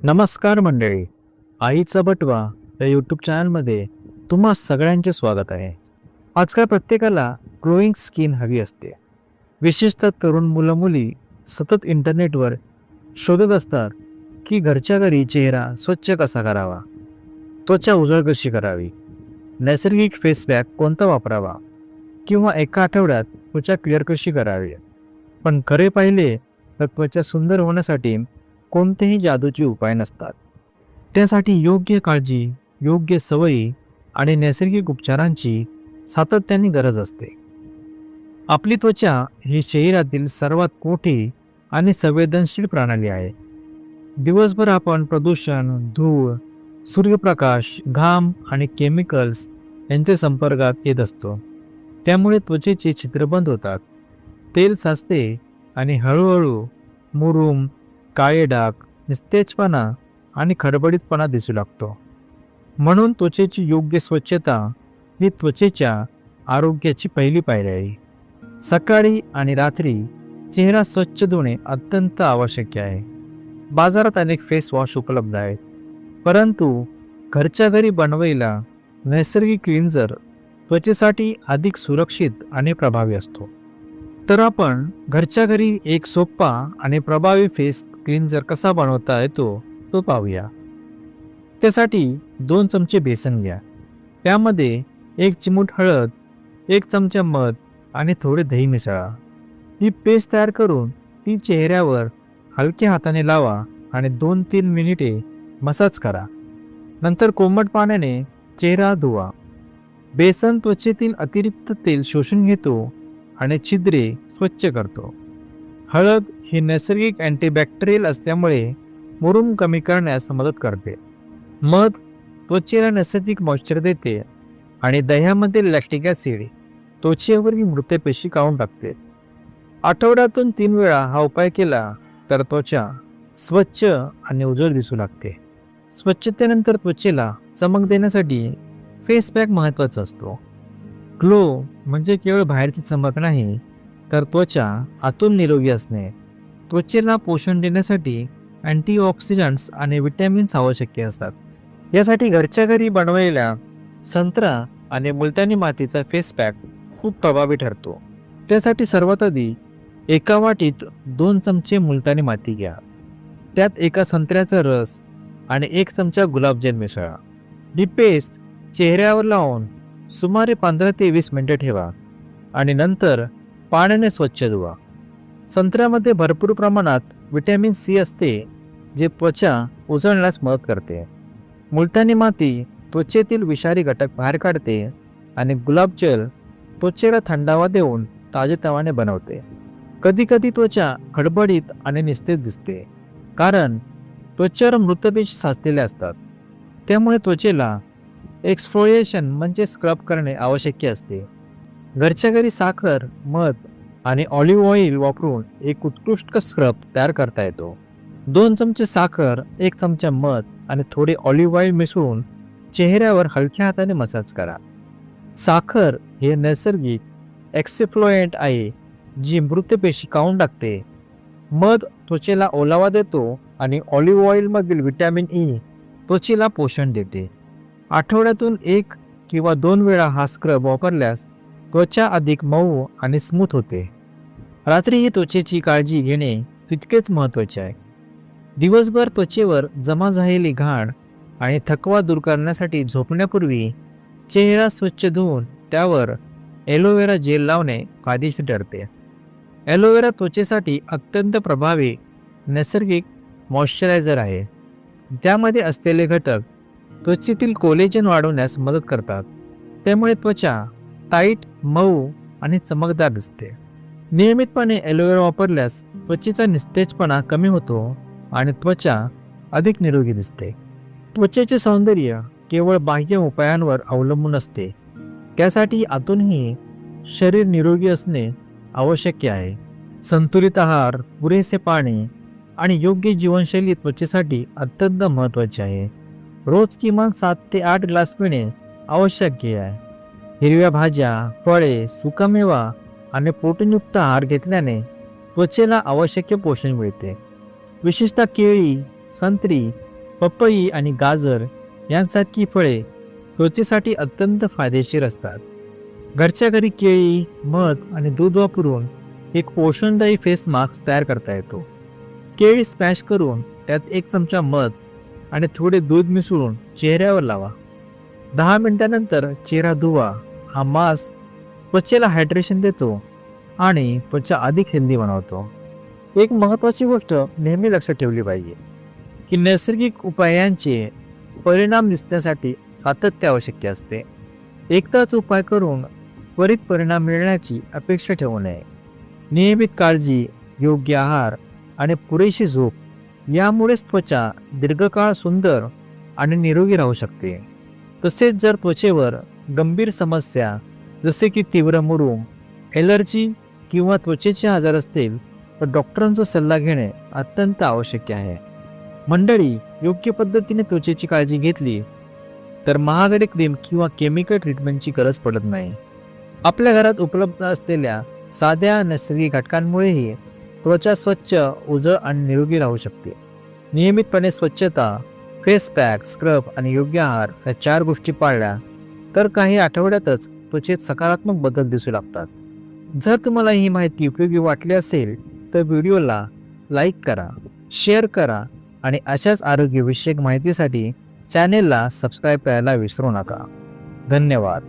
नमस्कार मंडळी. आईचा बटवा या यूट्यूब चॅनलमध्ये तुम्हा सगळ्यांचे स्वागत आहे. आजकाल प्रत्येकाला ग्लोईंग स्किन हवी असते. विशेषतः तरुण मुलं मुली सतत इंटरनेटवर शोधत असतात की घरच्या घरी चेहरा स्वच्छ कसा करावा, त्वचा उजळ कशी करावी, नैसर्गिक फेस पॅक कोणता वापरावा किंवा एका आठवड्यात त्वचा क्लिअर कशी करावी. पण खरे पाहिले तर त्वचा सुंदर होण्यासाठी कोणतेही जादूचे उपाय नसतात. त्यासाठी योग्य काळजी, योग्य सवयी आणि नैसर्गिक उपचारांची सातत्याने गरज असते. आपली त्वचा ही शरीरातील सर्वात मोठी आणि संवेदनशील प्रणाली आहे. दिवसभर आपण प्रदूषण, धूळ, सूर्यप्रकाश, घाम आणि केमिकल्स यांच्या संपर्कात येत असतो. त्यामुळे त्वचेचे छिद्र बंद होतात, तेल साचते आणि हळूहळू मुरूम, काळे डाग, निस्तेजपणा आणि खडबडीतपणा दिसू लागतो. म्हणून त्वचेची योग्य स्वच्छता ही त्वचेच्या आरोग्याची पहिली पायरी आहे. सकाळी आणि रात्री चेहरा स्वच्छ धुणे अत्यंत आवश्यक आहे. बाजारात अनेक फेस वॉश उपलब्ध आहेत, परंतु घरच्या घरी बनवलेला नैसर्गिक क्लिन्झर त्वचेसाठी अधिक सुरक्षित आणि प्रभावी असतो. तर आपण घरच्या घरी एक सोपा आणि प्रभावी फेस क्लिन्झर कसा बनवता येतो तो पाहूया. त्यासाठी 2 चमचे बेसन घ्या. त्यामध्ये 1 चिमूट हळद, 1 चमचा मध आणि थोडे दही मिसळा. ही पेस्ट तयार करून ती चेहऱ्यावर हलक्या हाताने लावा आणि 2-3 मिनिटे मसाज करा. नंतर कोमट पाण्याने चेहरा धुवा. बेसन त्वचेतील अतिरिक्त तेल शोषून घेतो आणि छिद्रे स्वच्छ करतो. हळद ही नैसर्गिक अँटीबॅक्टेरियल असल्यामुळे मुरूम कमी करण्यास मदत करते. मध त्वचेला नैसर्गिक मॉइश्चर देते आणि दह्यामधील लॅक्टिक ॲसिड त्वचेवरील मृतपेशी काढून टाकते. आठवड्यातून 3 वेळा हा उपाय केला तर त्वचा स्वच्छ आणि उजळ दिसू लागते. स्वच्छतेनंतर त्वचेला चमक देण्यासाठी फेस पॅक महत्त्वाचा असतो. ग्लो म्हणजे केवळ बाहेरची चमक नाही, तर त्वचा आतून निरोगी असणे. त्वचेला पोषण देण्यासाठी अँटीऑक्सिडंट्स आणि विटॅमिन्स आवश्यक असतात. यासाठी घरच्या घरी बनवलेल्या संत्रा आणि मुलतानी मातीचा फेस पॅक खूप प्रभावी ठरतो. त्यासाठी सर्वात आधी एका वाटीत 2 चमचे मुलतानी माती घ्या. त्यात एका संत्र्याचा रस आणि 1 चमचा गुलाबजल मिसळा. ही पेस्ट चेहऱ्यावर लावून सुमारे 15 ते 20 मिनिटे ठेवा आणि नंतर पाण्याने स्वच्छ धुवा. संत्र्यामध्ये भरपूर प्रमाणात विटॅमिन सी असते, जे त्वचा उजळण्यास मदत करते. मुलतानी माती त्वचेतील विषारी घटक बाहेर काढते आणि गुलाबजल त्वचेला थंडावा देऊन ताजेतवाने बनवते. कधीकधी त्वचा खडबडीत आणि निस्तेज दिसते, कारण त्वचेवर मृतपेशी साचलेल्या असतात. त्यामुळे त्वचेला एक्सफोलिएशन म्हणजे स्क्रब करणे आवश्यक असते. घरच्या घरी साखर, मध आणि ऑलिव्ह ऑइल वापरून एक उत्कृष्ट स्क्रब तयार करता येतो. 2 चमचे साखर, 1 चमचा मध आणि थोडे ऑलिव्ह ऑइल मिसळून चेहऱ्यावर हलक्या हाताने मसाज करा. साखर हे नैसर्गिक एक्सिफ्लोएंट आहे, जी मृतपेशी काढून टाकते. मध त्वचेला ओलावा देतो आणि ऑलिव्ह ऑइलमधील विटॅमिन ई त्वचेला पोषण देते. आठवड्यातून 1 किंवा 2 वेळा हा स्क्रब वापरल्यास त्वचा अधिक मऊ आणि स्मूथ होते. रात्री ही त्वचेची काळजी घेणे तितकेच महत्त्वाचे आहे. दिवसभर त्वचेवर जमा झालेली घाण आणि थकवा दूर करण्यासाठी झोपण्यापूर्वी चेहरा स्वच्छ धुवून त्यावर ॲलोवेरा जेल लावणे फायदेशीर ठरते. ॲलोवेरा त्वचेसाठी अत्यंत प्रभावी नैसर्गिक मॉइश्चरायझर आहे. त्यामध्ये असलेले घटक त्वचेतील कोलेजन वाढवण्यास मदत करतात. त्यामुळे त्वचा टाईट, मऊ आणि चमकदार दिसते. नियमितपणे ॲलोवेरा वापरल्यास त्वचेचा निस्तेजपणा कमी होतो आणि त्वचा अधिक निरोगी दिसते. त्वचेचे सौंदर्य केवळ बाह्य उपायांवर अवलंबून असते. त्यासाठी आतूनही शरीर निरोगी असणे आवश्यक आहे. संतुलित आहार, पुरेसे पाणी आणि योग्य जीवनशैली त्वचेसाठी अत्यंत महत्त्वाचे आहे. रोज किमान 7 ते 8 ग्लास पिणे आवश्यक आहे. हिरव्या भाज्या, फळे, सुकामेवा आणि प्रोटीनयुक्त आहार घेतल्याने त्वचेला आवश्यक पोषण मिळते. विशेषतः केळी, संत्री पपई आणि गाजर यांसारखी फळे त्वचेसाठी अत्यंत फायदेशीर असतात. घरच्या घरी केळी, मध आणि दूध वापरून एक पोषणदायी फेस मास्क तयार करता येतो. केळी स्मॅश करून त्यात 1 चमचा मध आणि थोडे दूध मिसळून चेहऱ्यावर लावा. 10 मिनिटांनंतर चेहरा धुवा. हा मास्क त्वचेला हायड्रेशन देतो आणि त्वचा अधिक हेल्दी बनवतो. एक महत्त्वाची गोष्ट नेहमी लक्षात ठेवली पाहिजे की नैसर्गिक उपायांचे परिणाम दिसण्यासाठी सातत्य आवश्यक असते. एकदाच उपाय करून त्वरित परिणाम मिळण्याची अपेक्षा ठेवू नये. नियमित काळजी, योग्य आहार आणि पुरेशी झोप यामुळेच त्वचा दीर्घकाळ सुंदर आणि निरोगी राहू शकते. तसेच जर त्वचेवर गंभीर समस्या जसे की तीव्र मुरूम, ॲलर्जी किंवा त्वचेचे आजार असतील तर डॉक्टरांचा सल्ला घेणे अत्यंत आवश्यक आहे. मंडळी, योग्य पद्धतीने त्वचेची काळजी घेतली तर महागडी क्रीम किंवा केमिकल ट्रीटमेंटची गरज पडत नाही. आपल्या घरात उपलब्ध असलेल्या साध्या नैसर्गिक घटकांमुळेही त्वचा स्वच्छ, उजळ आणि निरोगी राहू शकते. नियमितपणे स्वच्छता, फेस पॅक, स्क्रब आणि योग्य आहार या 4 गोष्टी पाळल्या तर काही आठवड्यातच त्वचेत सकारात्मक बदल दिसू लागतात. जर तुम्हाला ही माहिती उपयोगी वाटली असेल तर व्हिडिओला लाईक करा, शेअर करा आणि अशाच आरोग्यविषयक माहितीसाठी चॅनेलला सबस्क्राईब करायला विसरू नका. धन्यवाद.